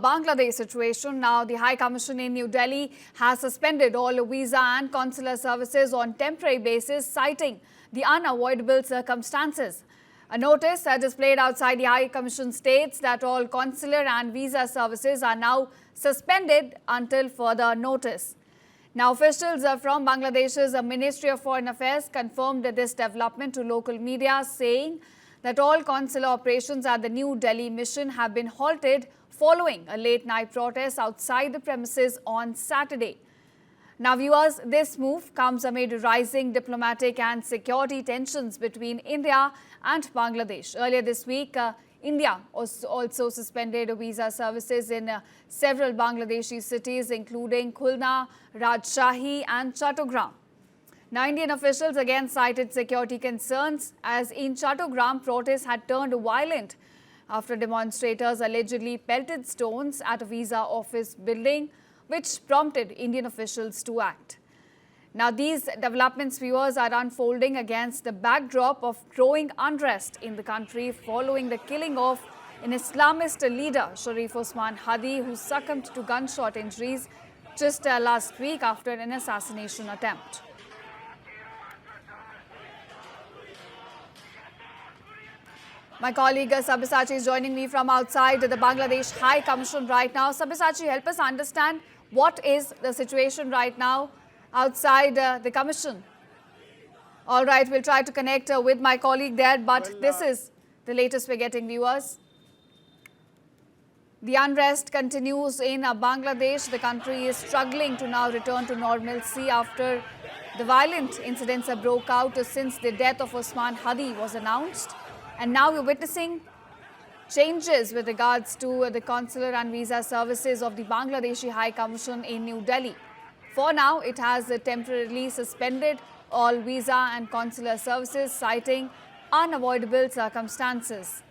Bangladesh situation. Now, the High Commission in New Delhi has suspended all visa and consular services on temporary basis, citing the unavoidable circumstances. A notice displayed outside the High Commission states that all consular and visa services are now suspended until further notice. Now, officials from Bangladesh's Ministry of Foreign Affairs confirmed this development to local media, saying that all consular operations at the New Delhi mission have been halted following a late-night protest outside the premises on Saturday. Now, viewers, this move comes amid rising diplomatic and security tensions between India and Bangladesh. Earlier this week, India also suspended visa services in several Bangladeshi cities, including Khulna, Rajshahi and Chattogram. Now, Indian officials again cited security concerns as in Chattogram, protests had turned violent after demonstrators allegedly pelted stones at a visa office building, which prompted Indian officials to act. Now, these developments, viewers, are unfolding against the backdrop of growing unrest in the country following the killing of an Islamist leader, Sharif Osman Hadi, who succumbed to gunshot injuries just last week after an assassination attempt. My colleague Sabyasachi is joining me from outside the Bangladesh High Commission right now. Sabyasachi, help us understand what is the situation right now outside the commission. All right, we'll try to connect with my colleague there, but this is the latest we're getting, viewers. The unrest continues in Bangladesh. The country is struggling to now return to normalcy after the violent incidents that broke out since the death of Osman Hadi was announced. And now we're witnessing changes with regards to the consular and visa services of the Bangladeshi High Commission in New Delhi. For now, it has temporarily suspended all visa and consular services, citing unavoidable circumstances.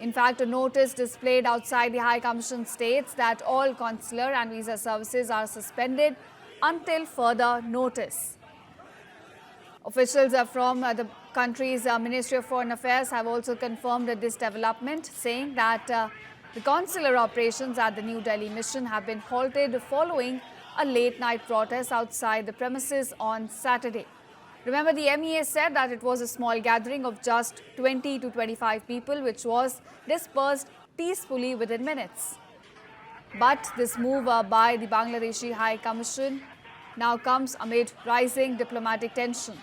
In fact, a notice displayed outside the High Commission states that all consular and visa services are suspended until further notice. Officials from the country's Ministry of Foreign Affairs have also confirmed this development, saying that the consular operations at the New Delhi mission have been halted following a late-night protest outside the premises on Saturday. Remember, the MEA said that it was a small gathering of just 20 to 25 people, which was dispersed peacefully within minutes. But this move by the Bangladeshi High Commission now comes amid rising diplomatic tension.